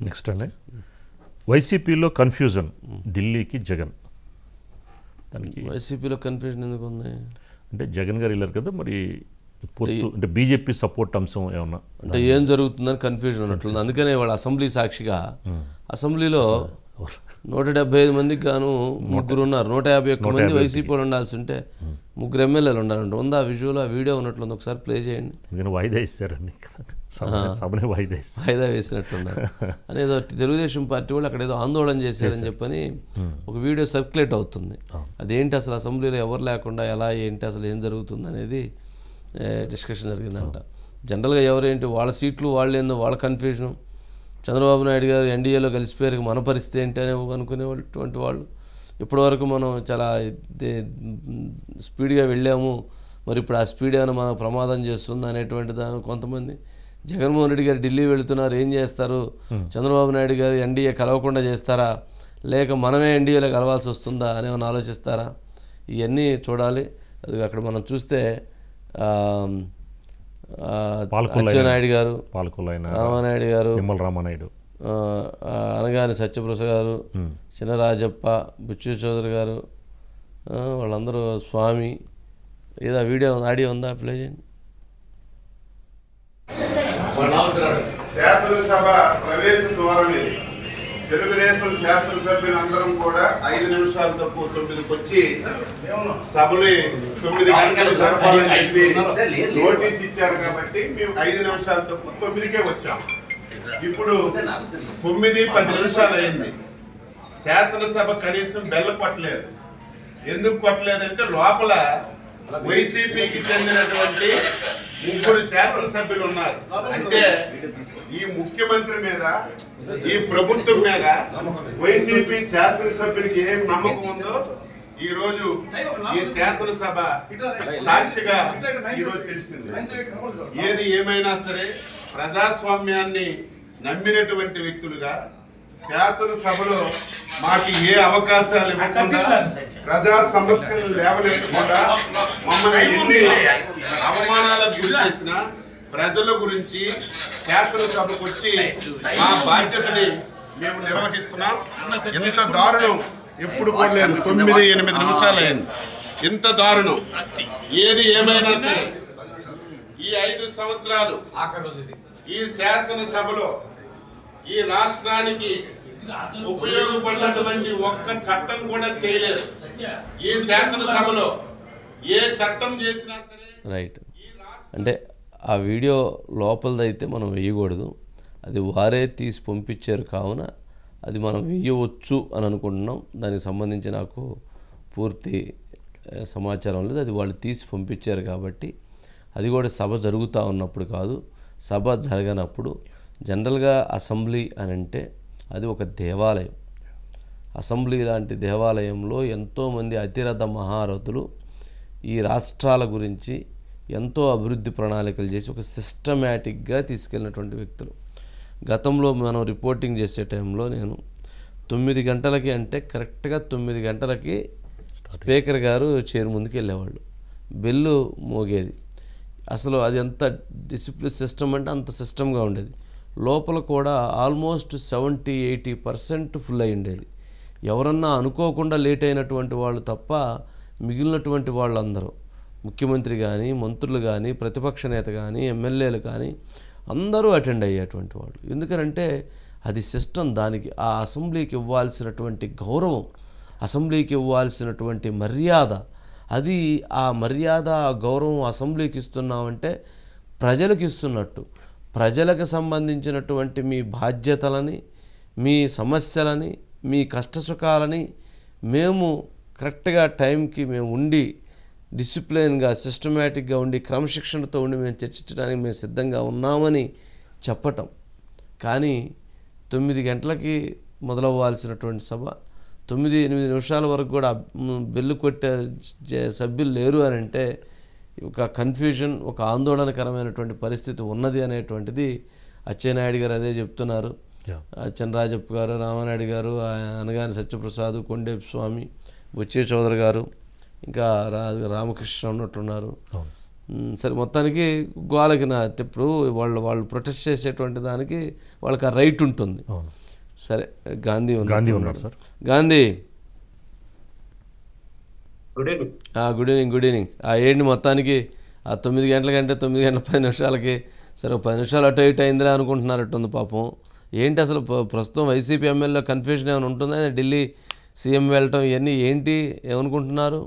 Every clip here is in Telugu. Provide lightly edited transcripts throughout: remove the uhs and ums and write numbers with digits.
నెక్స్ట్ అండి, వైసీపీలో కన్ఫ్యూజన్, ఢిల్లీకి జగన్. దానికి వైసీపీలో కన్ఫ్యూజన్ ఎందుకు ఉంది అంటే జగన్ గారు వెళ్ళారు కదా, మరి పొత్తు అంటే బీజేపీ సపోర్ట్ అంశం ఏమన్నా అంటే ఏం జరుగుతుందని కన్ఫ్యూజన్ ఉన్నట్లుంది. అందుకనే వాళ్ళ అసెంబ్లీ సాక్షిగా అసెంబ్లీలో 175 మందికి గాను ముగ్గురు ఉన్నారు. 151 మంది వైసీపీలో ఉండాల్సి ఉంటే ముగ్గురు ఎమ్మెల్యేలు ఉండాలంటే ఉందా విజువల్ ఆ వీడియో ఉన్నట్లుంది. ఒకసారి ప్లే చేయండి. వాయిదా ఇస్తారండి, సభని వాయిదా వేసినట్టున్నారు అనేదో తెలుగుదేశం పార్టీ వాళ్ళు అక్కడ ఏదో ఆందోళన చేశారని చెప్పని ఒక వీడియో సర్క్యులేట్ అవుతుంది. అదేంటి అసలు అసెంబ్లీలో ఎవరు లేకుండా ఎలా ఏంటి అసలు ఏం జరుగుతుంది అనేది డిస్కషన్ జరిగిందంట. జనరల్గా ఎవరేంటి వాళ్ళ సీట్లు వాళ్ళు ఏందో వాళ్ళ కన్ఫ్యూజను. చంద్రబాబు నాయుడు గారు ఎన్డీఏలో కలిసిపోయారు, మన పరిస్థితి ఏంటి అని అనుకునేటువంటి వాళ్ళు ఇప్పటివరకు మనం చాలా స్పీడ్గా వెళ్ళాము, మరి ఇప్పుడు ఆ స్పీడ్ ఏమైనా మనకు ప్రమాదం చేస్తుంది అనేటువంటి దాని కొంతమంది. జగన్మోహన్ రెడ్డి గారు ఢిల్లీ వెళుతున్నారు, ఏం చేస్తారు, చంద్రబాబు నాయుడు గారు ఎన్డీఏ కలవకుండా చేస్తారా, లేక మనమే ఎన్డీఏలో కలవాల్సి వస్తుందా అని ఏమైనా ఆలోచిస్తారా, ఇవన్నీ చూడాలి. అది అక్కడ మనం చూస్తే అచ్చెన్నాయుడు గారు, రామానాయుడు గారు, రామానాయుడు, అనగాని సత్యప్రసాద్ గారు, చినరాజప్ప, బుచ్చు చౌదరి గారు, వాళ్ళందరూ స్వామి. ఏదో వీడియో ఆడియో ఉందా, ప్లే చేయండి. శాసనసభ ప్రవేశ ద్వారమే తెలుగుదేశం శాసనసభ్యులందరం కూడా 5 నిమిషాలు తక్కువ 9కి వచ్చి సభలు 9 గంటలు జరపాలని చెప్పి నోటీస్ ఇచ్చారు. కాబట్టి మేము 5 నిమిషాలు తక్కువ 9కే వచ్చాం. ఇప్పుడు 9:10 నిమిషాలు అయింది. శాసనసభ కనీసం బెల్ల కొట్టలేదు. ఎందుకు కొట్టలేదంటే లోపల వైసీపీకి చెందినటువంటి 3 శాసనసభ్యులు ఉన్నారు. అంటే ఈ ముఖ్యమంత్రి మీద, ఈ ప్రభుత్వం మీద వైసీపీ శాసనసభ్యులకి ఏం నమ్మకం ఉందో ఈ రోజు ఈ శాసనసభ సాక్షిగా ఈరోజు తెలిసింది. ఏది ఏమైనా సరే ప్రజాస్వామ్యాన్ని నమ్మినటువంటి వ్యక్తులుగా శాసనసభలో మాకు ఏ అవకాశాలు ఇవ్వకుండా, ప్రజా సమస్యలు లేవనెత్తకుండా, మమ్మల్ని ఎన్ని అవమానాలకు గురి చేసిన ప్రజల గురించి శాసనసభకు వచ్చి మా బాధ్యతని మేము నిర్వహిస్తున్నాం. ఇంత దారుణం ఎప్పుడు కూడా లేదు. 9-8 నిమిషాలు అయింది. ఇంత దారుణం ఏది ఏమైనా సరే ఈ 5 సంవత్సరాలు ఈ శాసనసభలో ఈ రాష్ట్రానికి ఉపయోగపడినటువంటి ఒక్క చట్టం కూడా చేయలేదు. ఈ శాసనసభలో ఏ చట్టం చేసినా సరే రైట్. అంటే ఆ వీడియో లోపలదైతే మనం వేయకూడదు, అది వారే తీసి పంపించారు కావున అది మనం వేయవచ్చు అని అనుకుంటున్నాం. దానికి సంబంధించి నాకు పూర్తి సమాచారం లేదు. అది వాళ్ళు తీసి పంపించారు కాబట్టి అది కూడా సభ జరుగుతూ ఉన్నప్పుడు కాదు, సభ జరగనప్పుడు. జనరల్గా అసెంబ్లీ అని అంటే అది ఒక దేవాలయం. అసెంబ్లీ లాంటి దేవాలయంలో ఎంతోమంది అతిరథ మహారథులు ఈ రాష్ట్రాల గురించి ఎంతో అభివృద్ధి ప్రణాళికలు చేసి ఒక సిస్టమేటిక్గా తీసుకెళ్ళినటువంటి వ్యక్తులు. గతంలో మనం రిపోర్టింగ్ చేసే టైంలో నేను 9 గంటలకి అంటే కరెక్ట్గా 9 గంటలకి స్పీకర్ గారు చైర్ ముందుకు వెళ్ళేవాళ్ళు, బెల్లు మోగేది. అసలు అది ఎంత డిసిప్లిన్ సిస్టమ్ అంటే అంత సిస్టమ్గా ఉండేది. లోపల కూడా ఆల్మోస్ట్ 70-80% ఫుల్ అయి ఉండేది. ఎవరన్నా అనుకోకుండా లేట్ అయినటువంటి వాళ్ళు తప్ప మిగిలినటువంటి వాళ్ళందరూ, ముఖ్యమంత్రి కానీ, మంత్రులు కానీ, ప్రతిపక్ష నేత కానీ, ఎమ్మెల్యేలు కానీ అందరూ అటెండ్ అయ్యేటువంటి వాళ్ళు. ఎందుకంటే అది సిస్టమ్. దానికి ఆ అసెంబ్లీకి ఇవ్వాల్సినటువంటి గౌరవం, అసెంబ్లీకి ఇవ్వాల్సినటువంటి మర్యాద, అది ఆ మర్యాద ఆ గౌరవం అసెంబ్లీకి ఇస్తున్నామంటే ప్రజలకు ఇస్తున్నట్టు. ప్రజలకు సంబంధించినటువంటి మీ బాధ్యతలని, మీ సమస్యలని, మీ కష్టసుఖాలని మేము కరెక్ట్గా టైంకి మేము ఉండి డిసిప్లిన్గా సిస్టమేటిక్గా ఉండి క్రమశిక్షణతో ఉండి మేము చర్చించడానికి మేము సిద్ధంగా ఉన్నామని చెప్పటం. కానీ 9 గంటలకి మొదలవ్వాల్సినటువంటి సభ 9-8 నిమిషాల వరకు కూడా బెల్లు కొట్టే సభ్యులు లేరు అని అంటే ఒక కన్ఫ్యూజన్, ఒక ఆందోళనకరమైనటువంటి పరిస్థితి ఉన్నది అనేటువంటిది అచ్చెన్నాయుడు గారు అదే చెప్తున్నారు. చినరాజప్ప గారు, రామానాయుడు గారు, అనగాని సత్యప్రసాద్, కొండేపు స్వామి, బుచ్చే చౌదరి గారు, ఇంకా రామకృష్ణ ఉన్నట్టున్నారు. సరే మొత్తానికి గోలకి ఇప్పుడు వాళ్ళు ప్రొటెస్ట్ చేసేటువంటి దానికి వాళ్ళకి ఆ రైట్ ఉంటుంది. సరే గాంధీ ఉన్నారు sir. Gandhi good evening. Good evening. ఏంటి మొత్తానికి ఆ 9 గంటలకంటే 9 గంటల 10 నిమిషాలకి సరే 10 నిమిషాలు అటు ఇటు అయిందిలే అనుకుంటున్నారట్టుంది పాపం. ఏంటి అసలు ప్రస్తుతం వైసీపీ ఎమ్మెల్యేలో కన్ఫ్యూజన్ ఏమైనా ఉంటుందా? ఢిల్లీ సీఎం వెళ్ళటం ఇవన్నీ ఏంటి ఏమనుకుంటున్నారు?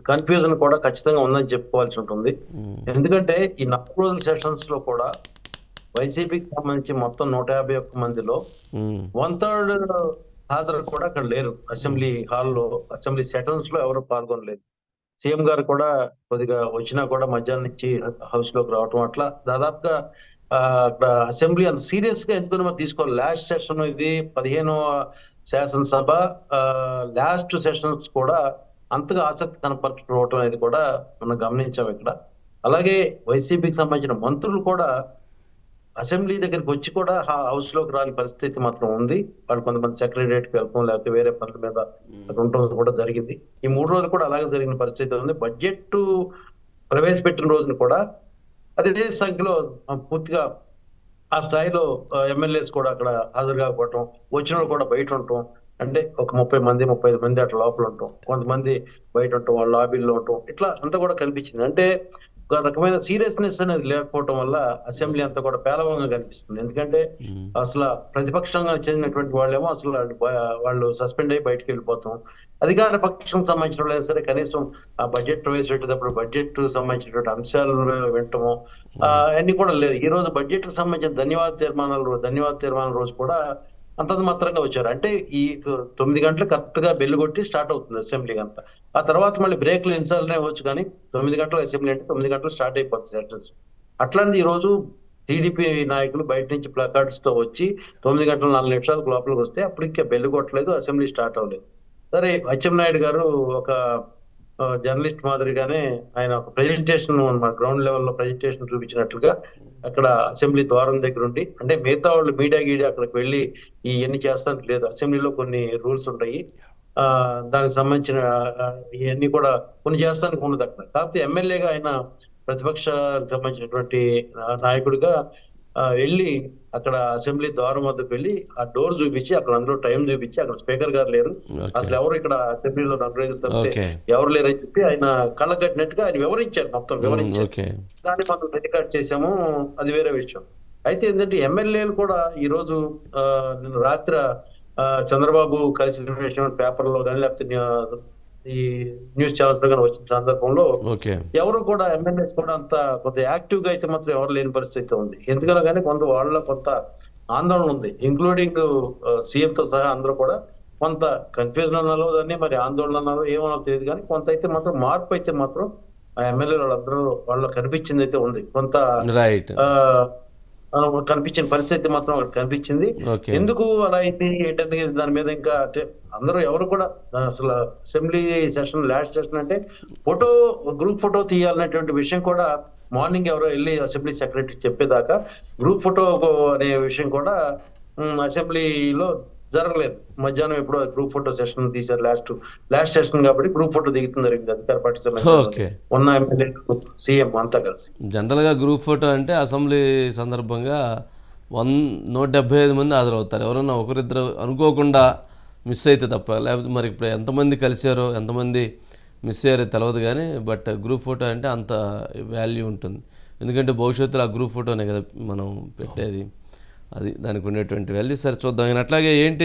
కన్ఫ్యూజన్ కూడా ఖచ్చితంగా ఉందని చెప్పుకోవాల్సి ఉంటుంది. ఎందుకంటే ఈ 4 రోజుల సెషన్స్ లో కూడా వైసీపీకి సంబంధించి మొత్తం 151 మందిలో 1/3 హాజరు కూడా అక్కడ లేరు. అసెంబ్లీ హాల్లో అసెంబ్లీ సెషన్స్ లో ఎవరు పాల్గొనలేదు. సీఎం గారు కూడా కొద్దిగా వచ్చినా కూడా మధ్యాహ్నం నుంచి హౌస్ లోకి రావటం అట్లా దాదాపుగా అక్కడ అసెంబ్లీ అంత సీరియస్ గా ఎందుకని మనం తీసుకోవాలి. లాస్ట్ సెషన్ ఇది 15వ శాసనసభ లాస్ట్ సెషన్స్ కూడా అంతగా ఆసక్తి కనపరచకపోవటం అనేది కూడా మనం గమనించాం ఇక్కడ. అలాగే వైసీపీకి సంబంధించిన మంత్రులు కూడా అసెంబ్లీ దగ్గరికి వచ్చి కూడా హౌస్ లోకి రాని పరిస్థితి మాత్రం ఉంది. వాళ్ళు కొంతమంది సెక్రటరియట్కి వెళ్ళడం లేకపోతే వేరే పనుల మీద అక్కడ ఉండడం కూడా జరిగింది. ఈ 3 రోజులు కూడా అలాగే జరిగిన పరిస్థితి ఉంది. బడ్జెట్ ప్రవేశపెట్టిన రోజున కూడా అదే సంఖ్యలో పూర్తిగా ఆ స్థాయిలో ఎమ్మెల్యేస్ కూడా అక్కడ హాజరు కాకపోవటం, వచ్చిన వాళ్ళు కూడా బయట ఉండటం, అంటే ఒక 30 మంది 35 మంది అట్లా లోపల ఉంటాం, కొంతమంది బయట ఉంటాం, వాళ్ళ లాబీల్లో ఉంటాం, ఇట్లా అంతా కూడా కనిపించింది. అంటే ఒక రకమైన సీరియస్నెస్ అనేది లేకపోవడం వల్ల అసెంబ్లీ అంతా కూడా పేలవంగా కనిపిస్తుంది. ఎందుకంటే అసలు ప్రతిపక్షంగా చెందినటువంటి వాళ్ళేమో అసలు వాళ్ళు సస్పెండ్ అయ్యి బయటకు వెళ్ళిపోతాం. అధికార పక్షం సంబంధించిన వాళ్ళు సరే కనీసం ఆ బడ్జెట్ ప్రవేశపెట్టేటప్పుడు బడ్జెట్ సంబంధించినటువంటి అంశాలు వింటము అన్ని కూడా లేదు. ఈ రోజు బడ్జెట్ కు సంబంధించిన ధన్యవాద తీర్మానం రోజు కూడా అంతంత మాత్రంగా వచ్చారు. అంటే ఈ 9 గంటలు కరెక్ట్ గా బెల్లు కొట్టి స్టార్ట్ అవుతుంది అసెంబ్లీ అంతా. ఆ తర్వాత మళ్ళీ బ్రేక్లు ఎన్నిసార్లు వచ్చు, కానీ 9 గంటల అసెంబ్లీ అంటే 9 గంటలు స్టార్ట్ అయిపోతుంది సెషన్స్. అట్లాంటిది ఈ రోజు టీడీపీ నాయకులు బయట నుంచి ప్లకార్డ్స్ తో వచ్చి 9 గంటల 4 నిమిషాలకు లోపలికి వస్తే అప్పుడు ఇంకా బెల్లు కొట్టలేదు, అసెంబ్లీ స్టార్ట్ అవ్వలేదు. సరే అచ్చెన్నాయుడు గారు ఒక జర్నలిస్ట్ మాదిరిగానే ఆయన ఒక ప్రెజెంటేషన్ గ్రౌండ్ లెవెల్లో ప్రెజెంటేషన్ చూపించినట్లుగా అక్కడ అసెంబ్లీ ద్వారం దగ్గర ఉండి, అంటే మిగతా వాళ్ళు మీడియా అక్కడికి వెళ్ళి ఇవన్నీ చేస్తానికి లేదు. అసెంబ్లీలో కొన్ని రూల్స్ ఉంటాయి, దానికి సంబంధించిన ఇవన్నీ కూడా కొన్ని చేస్తానికి ఉన్నది అక్కడ. కాకపోతే ఎమ్మెల్యేగా ఆయన ప్రతిపక్షాలకు సంబంధించినటువంటి నాయకుడిగా వెళ్ళి అక్కడ అసెంబ్లీ ద్వారం వద్దకు వెళ్ళి ఆ డోర్ చూపించి అక్కడ అందులో టైం చూపించి అక్కడ స్పీకర్ గారు లేరు, అసలు ఎవరు ఇక్కడ అసెంబ్లీలో 4 రోజులు తప్పితే ఎవరు లేరని చెప్పి ఆయన కళ్ళ కట్టినట్టుగా ఆయన వివరించారు, మొత్తం వివరించారు. దాన్ని మనం రికార్డ్ చేసాము, అది వేరే విషయం. అయితే ఏంటంటే ఎమ్మెల్యేలు కూడా ఈ రోజు నిన్న రాత్రి చంద్రబాబు కలిసిన విషయం పేపర్లో కానీ లేకపోతే ఈ న్యూస్ ఛానల్స్ లో వచ్చిన సందర్భంలో ఎవరు కూడా ఎమ్మెల్యేస్ కూడా అంత కొంత యాక్టివ్ గా అయితే మాత్రం ఎవరు లేని పరిస్థితి ఉంది. ఎందుకనో కానీ వాళ్ళలో కొంత ఆందోళన ఉంది, ఇంక్లూడింగ్ సీఎం తో సహా అందరూ కూడా కొంత కన్ఫ్యూజన్ అన్నారో దాన్ని మరి ఆందోళన అన్నారో ఏమన్నా తెలియదు, కానీ కొంత అయితే మాత్రం మార్పు అయితే మాత్రం ఆ ఎమ్మెల్యేలు వాళ్ళందరూ వాళ్ళు కనిపించింది అయితే ఉంది. కొంత కనిపించిన పరిస్థితి మాత్రం కనిపించింది. ఎందుకు అలా అయితే ఏంటంటే దాని మీద ఇంకా అందరూ ఎవరు కూడా అసలు అసెంబ్లీ సెషన్ లాస్ట్ సెషన్ అంటే గ్రూప్ ఫోటో తీయాలనేటువంటి విషయం కూడా మార్నింగ్ ఎవరో వెళ్ళి అసెంబ్లీ సెక్రటరీ చెప్పేదాకా గ్రూప్ ఫోటో అనే విషయం కూడా అసెంబ్లీలో జరగలేదు. మధ్యాహ్నం ఎప్పుడో గ్రూప్ ఫోటో సెషన్ తీశారు, లాస్ట్ సెషన్ కాబట్టి గ్రూప్ ఫోటో దిగుతుంది అధికార పార్టీ సంబంధించి ఉన్న ఎమ్మెల్యే సీఎం అంతా కలిసి. జనరల్ గా గ్రూప్ ఫోటో అంటే అసెంబ్లీ సందర్భంగా 175 మంది హాజరవుతారు. ఎవరన్నా ఒకరిద్దరు అనుకోకుండా మిస్ అయితే తప్ప, లేకపోతే మరి ఇప్పుడు ఎంతమంది కలిశారో ఎంతమంది మిస్ అయ్యారో తెలియదు, కానీ బట్ గ్రూప్ ఫోటో అంటే అంత వాల్యూ ఉంటుంది. ఎందుకంటే భవిష్యత్తులో ఆ గ్రూప్ ఫోటోనే కదా మనం పెట్టేది, అది దానికి ఉండేటువంటి వాల్యూ. సరే చూద్దాం. అట్లాగే ఏంటి